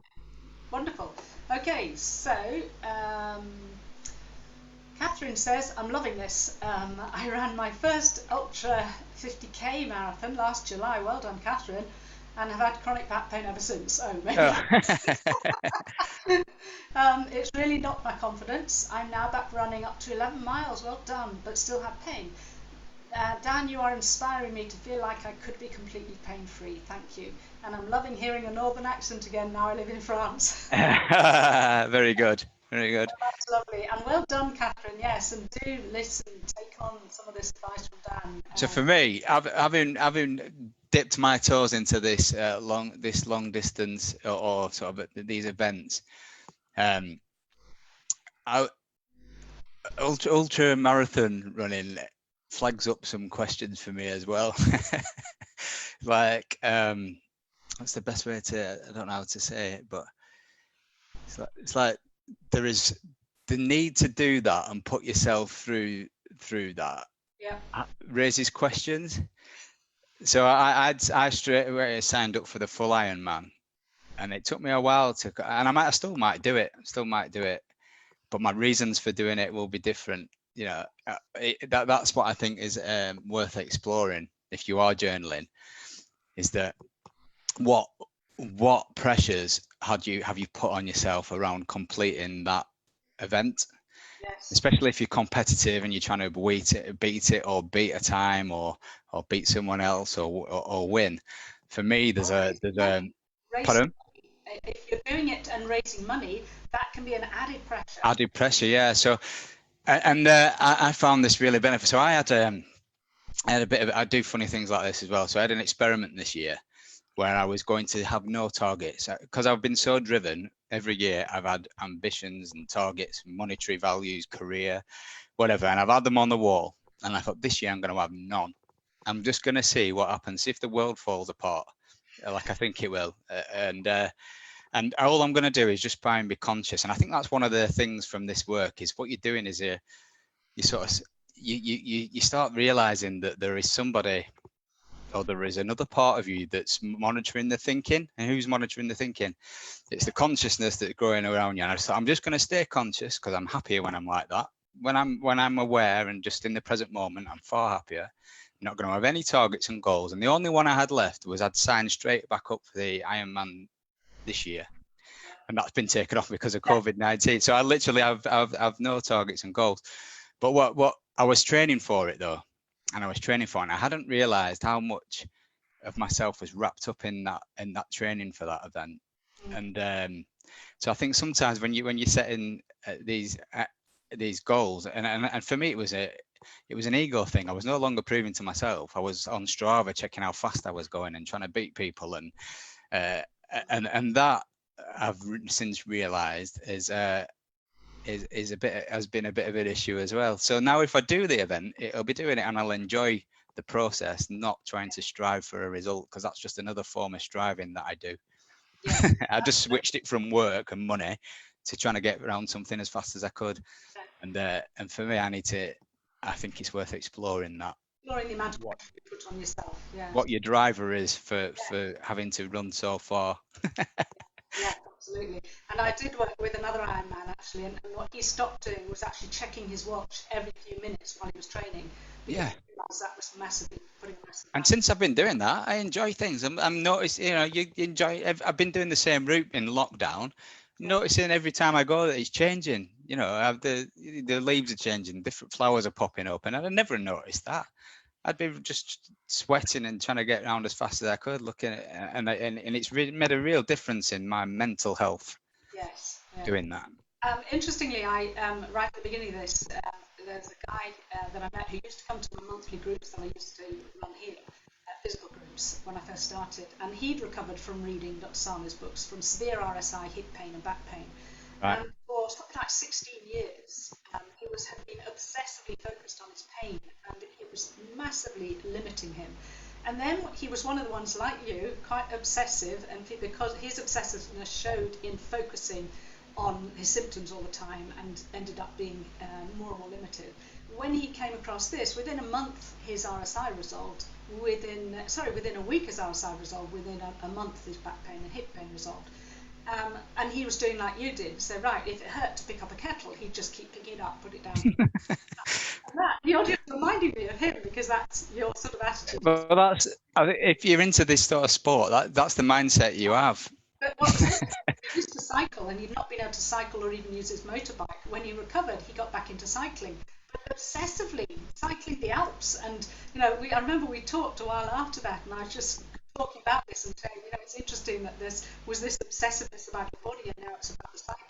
wonderful. Okay, so Catherine says, I'm loving this. I ran my first ultra 50k marathon last July. Well done, Catherine. And have had chronic back pain ever since. Oh, maybe. It's really knocked my confidence. I'm now back running up to 11 miles. Well done, but still have pain. Dan, you are inspiring me to feel like I could be completely pain-free. Thank you. And I'm loving hearing a northern accent again. Now I live in France. Very good. Very good. Well, that's lovely. And well done, Catherine. Yes, and do listen, take on some of this advice from Dan. So for me, having dipped my toes into this long distance or sort of these events, ultra marathon running flags up some questions for me as well. Like, what's the best way to? I don't know how to say it, but it's like there is the need to do that and put yourself through that. Yeah. Raises questions. So I straight away signed up for the full Ironman, and it took me a while and I still might do it, but my reasons for doing it will be different. That's what I think is worth exploring if you are journaling, is that what pressures have you put on yourself around completing that event? Yes. Especially if you're competitive and you're trying to beat it or beat a time or beat someone else or win. For me, there's pardon? If you're doing it and raising money, that can be an added pressure. Added pressure, yeah. So, and I found this really beneficial. So I had a bit of, I do funny things like this as well. So I had an experiment this year where I was going to have no targets, because I've been so driven. Every year I've had ambitions and targets, monetary values, career, whatever, and I've had them on the wall. And I thought, this year I'm going to have none. I'm just going to see what happens if the world falls apart, like I think it will. And all I'm going to do is just try and be conscious. And I think that's one of the things from this work, is what you're doing is you start realizing that there is somebody, or there is another part of you that's monitoring the thinking. And who's monitoring the thinking? It's the consciousness that's growing around you. And I thought, I'm just going to stay conscious, because I'm happier when I'm like that. When I'm aware and just in the present moment, I'm far happier. I'm not going to have any targets and goals. And the only one I had left was I'd signed straight back up for the Ironman this year. And that's been taken off because of COVID-19. So I literally have no targets and goals. But what I was training for it though, and I hadn't realized how much of myself was wrapped up in that training for that event. And so I think sometimes when you're setting these goals, and for me it was an ego thing. I was no longer proving to myself. I was on Strava checking how fast I was going and trying to beat people, and that I've since realized has been a bit of an issue as well. So now if I do the event, I'll be doing it and I'll enjoy the process, not trying to strive for a result, because that's just another form of striving that I do. Yeah, I just switched it from work and money to trying to get around something as fast as I could. And for me, I think it's worth exploring that. Exploring the amount of pressure you put on yourself. Yeah. What your driver is for having to run so far. Yeah, absolutely. And I did work with another Ironman actually, and what he stopped doing was actually checking his watch every few minutes while he was training. Yeah. That was massively putting a massive. And since I've been doing that, I enjoy things. I'm noticing, you enjoy. I've been doing the same route in lockdown. Noticing every time I go that it's changing. The leaves are changing, different flowers are popping up, and I never noticed that. I'd be just sweating and trying to get around as fast as I could, looking at it, and it's really made a real difference in my mental health. Yes. Doing that. Interestingly, right at the beginning of this, there's a guy that I met who used to come to my monthly groups that I used to run here, physical groups, when I first started, and he'd recovered from reading Dr. Sarma's books from severe RSI, hip pain and back pain. Right. And for something like 16 years, he had been obsessively focused on his pain, and it was massively limiting him. And then he was one of the ones like you, quite obsessive, and because his obsessiveness showed in focusing on his symptoms all the time, and ended up being more and more limited. when he came across this, within a month his RSI resolved. Within a week his RSI resolved. Within a month his back pain and hip pain resolved. And he was doing like you did. So right, if it hurt to pick up a kettle, he'd just keep picking it up, put it down. And that, you're just reminding me of him, because that's your sort of attitude. Well, if you're into this sort of sport, that's the mindset you have. But what he used to cycle, and he'd not been able to cycle or even use his motorbike. When he recovered, he got back into cycling, but obsessively cycling the Alps. And I remember we talked a while after that, and I was just talking about this and saying, it's interesting that this obsessiveness about your body, and now it's about the cycling.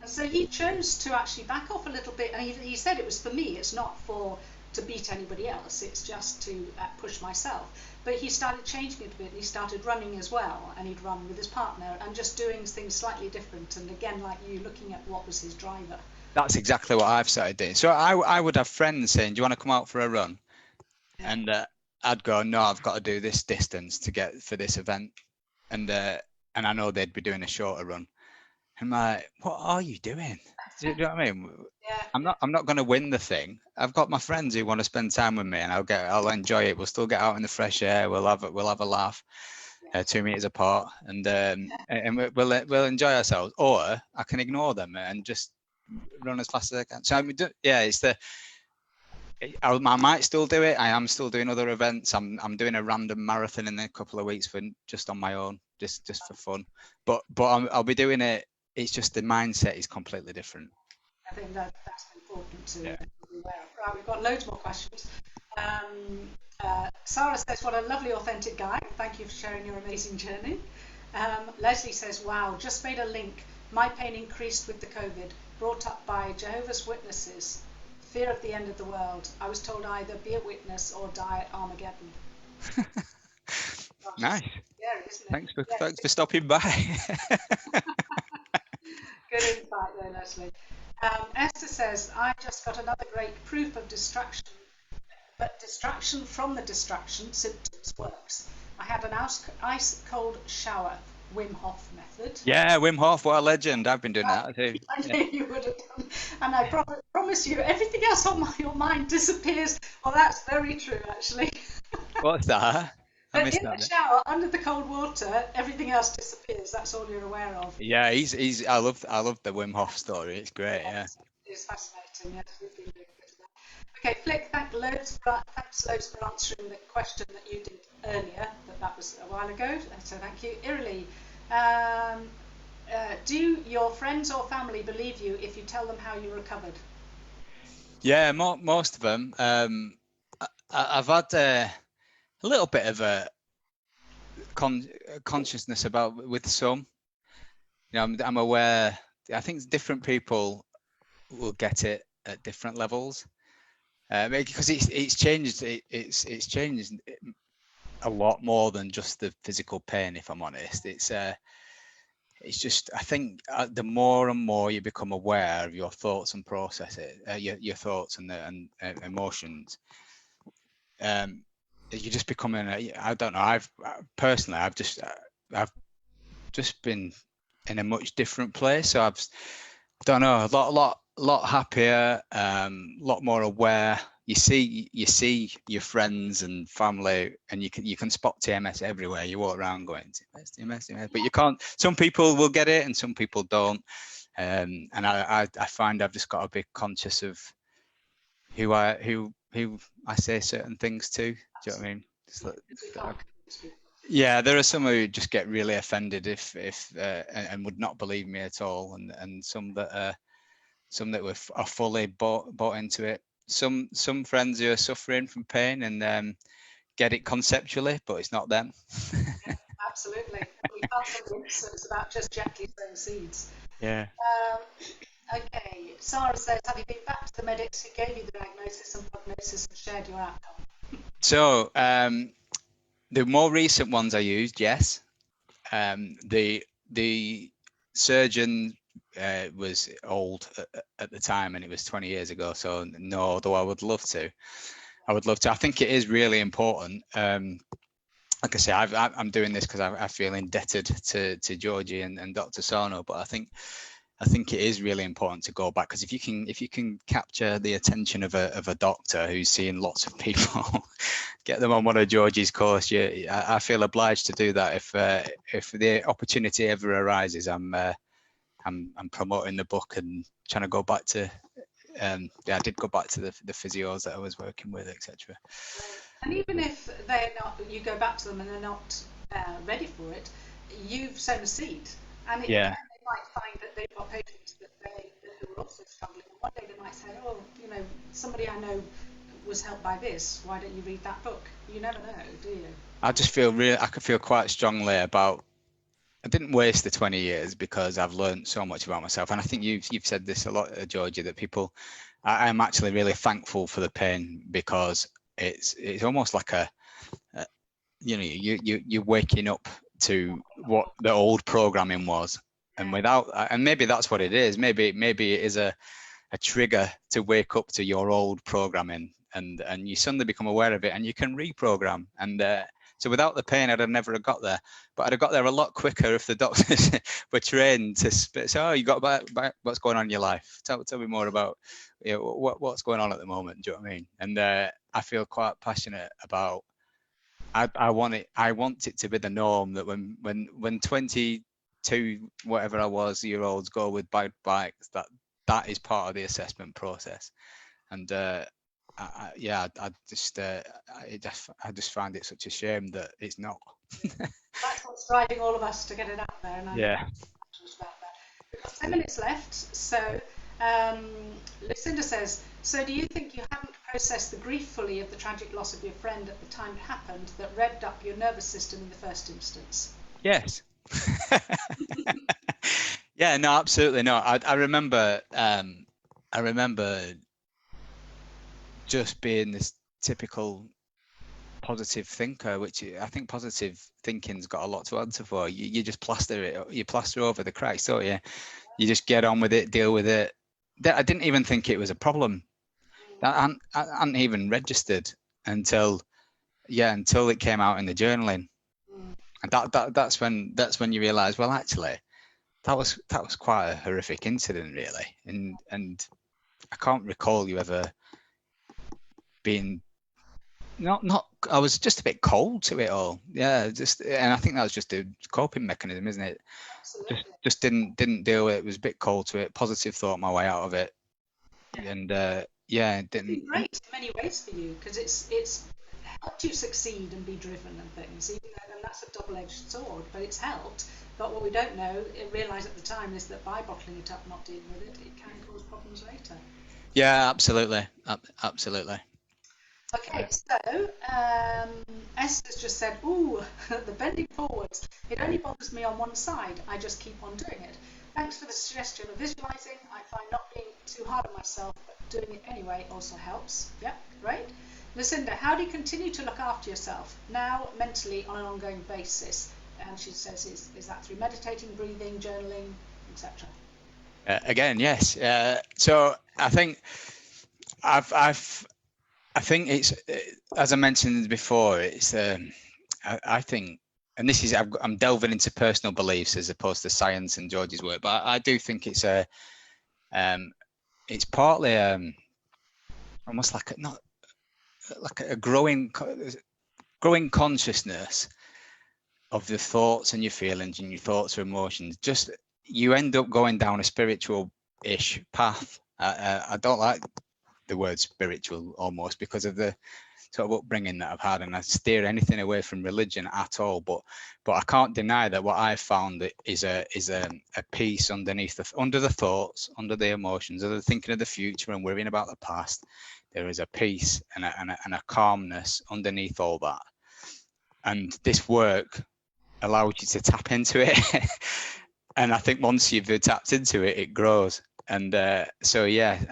And so he chose to actually back off a little bit, and he said it was for me. It's not to beat anybody else. It's just to push myself. But he started changing it a bit, and he started running as well, and he'd run with his partner and just doing things slightly different. And again, like you, looking at what was his driver. That's exactly what I've started doing. So I would have friends saying, "Do you want to come out for a run?" Yeah. And I'd go, "No, I've got to do this distance to get for this event," and I know they'd be doing a shorter run. I'm like, "What are you doing?" Do you know what I mean? Yeah. I'm not going to win the thing. I've got my friends who want to spend time with me, and I'll enjoy it. We'll still get out in the fresh air. We'll have a laugh, 2 meters apart, and we'll enjoy ourselves. Or I can ignore them and just run as fast as I can. So I mean, I might still do it. I am still doing other events. I'm doing a random marathon in a couple of weeks just on my own, just for fun. But I'll be doing it. It's just the mindset is completely different. I think that's important to be aware of. Right, we've got loads more questions. Sarah says, "What a lovely, authentic guy. Thank you for sharing your amazing journey." Leslie says, "Wow, just made a link. My pain increased with the COVID, brought up by Jehovah's Witnesses. Fear of the end of the world. I was told either be a witness or die at Armageddon." Nice. Yeah, isn't it? Thanks for stopping by. Good insight there, Leslie. Esther says, "I just got another great proof of distraction, but distraction from the distraction symptoms works. I had an ice cold shower, Wim Hof method." Yeah, Wim Hof, what a legend. I've been doing that too. I knew you would have done. And I promise you, everything else on your mind disappears. Well, that's very true, actually. What's that? But in the shower, under the cold water, everything else disappears. That's all you're aware of. Yeah, I love the Wim Hof story. It's great. Yeah. It's fascinating. Yes, we've been doing a bit of that. Okay, Flick, thanks loads for answering the question that you did earlier. That was a while ago. So thank you, Irily. Do your friends or family believe you if you tell them how you recovered? Yeah, most of them. I've had a little bit of a consciousness with some. I'm aware. I think different people will get it at different levels, because it's changed. It's changed a lot more than just the physical pain. If I'm honest, it's just, I think the more and more you become aware of your thoughts and processes, your thoughts and emotions, you're just becoming I don't know. I've just been in a much different place. So don't know, a lot happier, lot more aware. You see your friends and family, and you can spot TMS everywhere. You walk around going TMS, but you can't. Some people will get it, and some people don't. And I find I've just got to be conscious of who I say certain things to. Do you know what I mean? Yeah, there are some who just get really offended if and would not believe me at all, and some that are fully bought into it. Some friends who are suffering from pain and get it conceptually, but it's not them. Yeah, absolutely. We can't convince, so it's about just gently sowing seeds. Yeah. Okay, Sarah says, "Have you been back to the medics who gave you the diagnosis and prognosis and shared your outcome?" So the more recent ones I used, yes. The surgeon was old at the time, and it was 20 years ago. So no, although I would love to. I think it is really important. Like I say, I'm doing this because I feel indebted to Georgie and Dr. Sono, but I think I think it is really important to go back, because if you can capture the attention of a doctor who's seeing lots of people, get them on one of Georgie's course. I feel obliged to do that. If the opportunity ever arises, I'm promoting the book and trying to go back to. I did go back to the physios that I was working with, etc. And even if they're not, you go back to them and they're not ready for it, you've sown a seed. And they might find that they've got patients who are also struggling. And one day they might say, oh, somebody I know was helped by this. Why don't you read that book? You never know, do you? I just feel I could feel quite strongly about. I didn't waste the 20 years because I've learned so much about myself. And I think you've said this a lot, Georgie, that I'm actually really thankful for the pain, because it's almost like you're waking up to what the old programming was, and maybe that's what it is. Maybe it is a trigger to wake up to your old programming, and you suddenly become aware of it, and you can reprogram. And so without the pain, I'd have never got there. But I'd have got there a lot quicker if the doctors were trained to say, "Oh, you got back, what's going on in your life? Tell me more about what's going on at the moment." Do you know what I mean? And I feel quite passionate about. I want it to be the norm that when 22 whatever I was year olds go with bad bikes, that is part of the assessment process. And I just find it such a shame that it's not. That's what's driving all of us to get it out there. And I'm passionate about that. We've got 10 minutes left. So Lucinda says, so do you think you haven't processed the grief fully of the tragic loss of your friend at the time it happened that revved up your nervous system in the first instance? Yes. Yeah, no, absolutely not. I remember just being this typical positive thinker, which I think positive thinking's got a lot to answer for. You just plaster over the cracks, don't you? You just get on with it, deal with it. I didn't even think it was a problem. I hadn't even registered until it came out in the journaling. And that's when you realise, well, actually, that was quite a horrific incident, really. And I can't recall you ever being not. I was just a bit cold to it all. Yeah, and I think that was just a coping mechanism, isn't it? Absolutely. Just didn't deal with it. It was a bit cold to it. Positive thought my way out of it, and it didn't. It's been great in many ways for you, because it's helped you succeed and be driven and things, even though, and that's a double-edged sword, but it's helped. But what we don't realise at the time, is that by bottling it up, not dealing with it, it can cause problems later. Yeah, absolutely. Absolutely. Okay, so Esther's just said, ooh, the bending forwards. It only bothers me on one side. I just keep on doing it. Thanks for the suggestion of visualising. I find not being too hard on myself, but doing it anyway also helps. Yep, great. Lucinda, how do you continue to look after yourself now mentally on an ongoing basis? And she says, is that through meditating, breathing, journaling, etc.? Again, yes. So I think I think it's, as I mentioned before, it's I think, and this is, I'm delving into personal beliefs as opposed to science and George's work, but I do think it's it's partly almost like a growing consciousness of the thoughts and your feelings and your thoughts or emotions. Just, you end up going down a spiritual-ish path. I don't like the word spiritual almost because of the sort of upbringing that I've had, and I steer anything away from religion at all. But I can't deny that what I've found is a peace underneath under the thoughts, under the emotions, under the thinking of the future and worrying about the past. There is a peace and a calmness underneath all that. And this work allows you to tap into it. And I think once you've tapped into it, it grows. And so I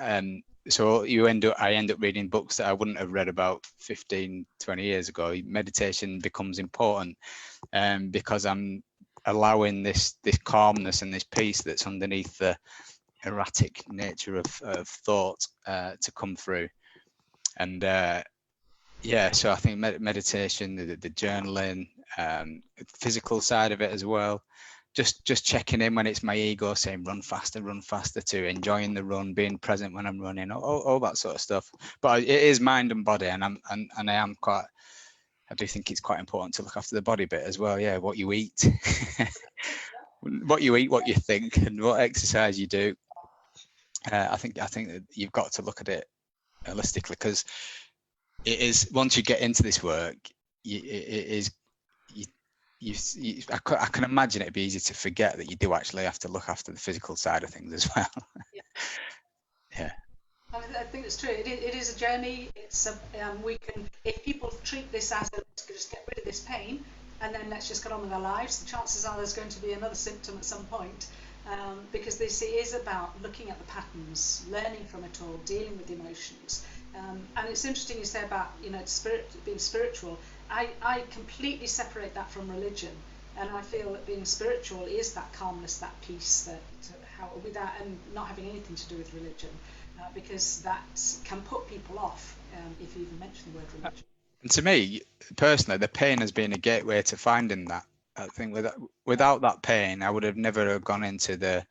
end up reading books that I wouldn't have read about 15, 20 years ago. Meditation becomes important because I'm allowing this calmness and this peace that's underneath the erratic nature of thought to come through. And so I think meditation, the journaling, physical side of it as well, just checking in when it's my ego saying run faster, to enjoying the run, being present when I'm running, all that sort of stuff. But it is mind and body, and I do think it's quite important to look after the body bit as well. Yeah, what you eat, what you think, and what exercise you do. I think that you've got to look at it holistically, because it is, once you get into this work, I can imagine it'd be easy to forget that you do actually have to look after the physical side of things as well. Yeah. I think it's true. It is a journey. It's we can, if people treat this as let's just get rid of this pain and then let's just get on with our lives, the chances are there's going to be another symptom at some point, because this is about looking at the patterns, learning from it all, dealing with the emotions. And it's interesting you say about being spiritual. I completely separate that from religion, and I feel that being spiritual is that calmness, that peace, without and not having anything to do with religion. Because that can put people off if you even mention the word religion. And to me, personally, the pain has been a gateway to finding that. I think without that pain, I would have never gone into the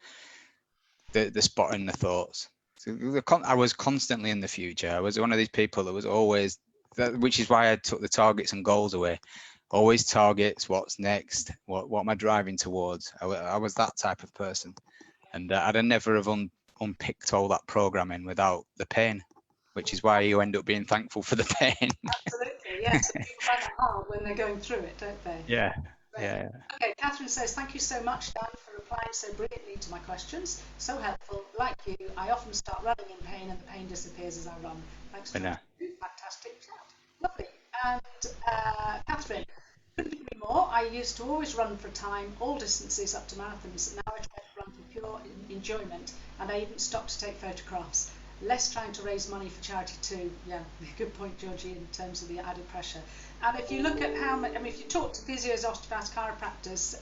spotting the thoughts. So I was constantly in the future. I was one of these people that was always, which is why I took the targets and goals away. Always targets, what's next, what am I driving towards? I was that type of person, and I'd never have unpicked all that programming without the pain, which is why you end up being thankful for the pain. Absolutely, yes. People find that hard when they're going through it, don't they? Yeah. Right. Yeah. Okay, Catherine says, thank you so much, Dan, for replying so brilliantly to my questions. So helpful. Like you, I often start running in pain and the pain disappears as I run. Thanks for fantastic chat. Lovely. And Catherine, couldn't agree more. I used to always run for time, all distances up to marathons. Now I try to run for pure enjoyment, and I even stop to take photographs. Less trying to raise money for charity too. Yeah, good point, Georgie, in terms of the added pressure. And if you look at how much, if you talk to physios, osteopaths, chiropractors,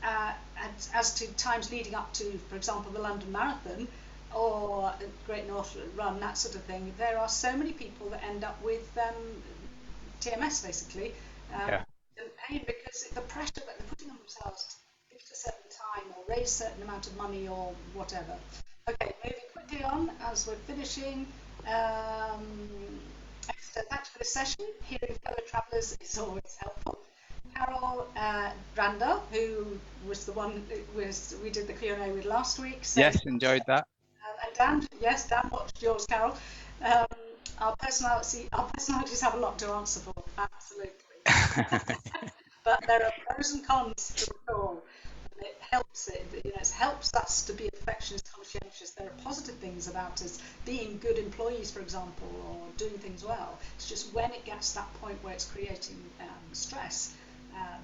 as to times leading up to, for example, the London Marathon or Great North Run, that sort of thing, there are so many people that end up with TMS, basically, and pain, because the pressure that they're putting on themselves to reach a certain time or raise a certain amount of money or whatever. Okay, moving quickly on as we're finishing. Thanks for this session. Hearing fellow travellers is always helpful. Carol Branda, who was the one we did the Q&A with last week. Yes, enjoyed that. And Dan watched yours, Carol. Our personalities have a lot to answer for, absolutely. But there are pros and cons to it all. It helps it helps us to be affectionate, conscientious. There are positive things about us being good employees, for example, or doing things well. It's just when it gets to that point where it's creating stress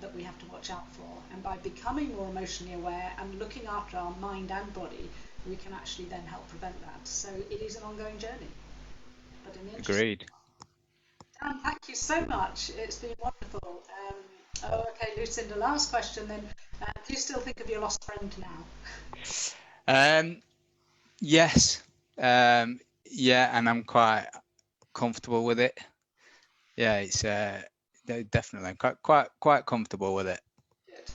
that we have to watch out for. And by becoming more emotionally aware and looking after our mind and body, we can actually then help prevent that. So it is an ongoing journey. But in the Agreed. Dan, thank you so much. It's been wonderful. Okay, Lucinda, last question then. Do you still think of your lost friend now? Yes. Yeah, and I'm quite comfortable with it. Yeah, it's definitely quite comfortable with it. Good.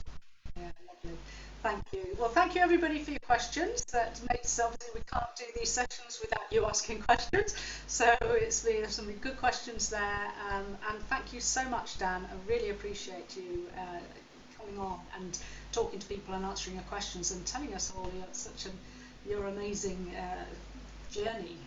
Yeah, lovely. Thank you. Well, thank you everybody for your questions. That makes, obviously we can't do these sessions without you asking questions. So it's been some good questions there. And thank you so much, Dan. I really appreciate you coming on and talking to people and answering your questions and telling us all your amazing journey.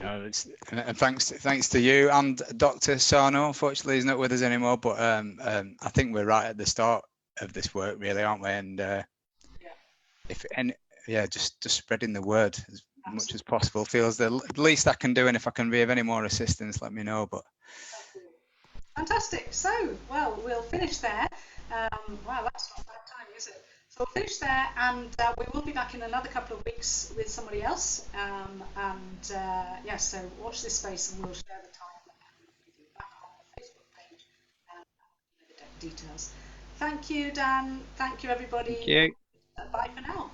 No, and thanks to you and Dr. Sarno. Unfortunately, he's not with us anymore, but I think we're right at the start of this work, really, aren't we? And just spreading the word as much as possible feels the least I can do, and if I can be of any more assistance, let me know. But fantastic. So, well, we'll finish there. Wow, that's not bad time, is it? So we'll finish there, and we will be back in another couple of weeks with somebody else. So watch this space, and we'll share the time back on the Facebook page and the details. Thank you, Dan. Thank you, everybody. Thank you. Bye for now.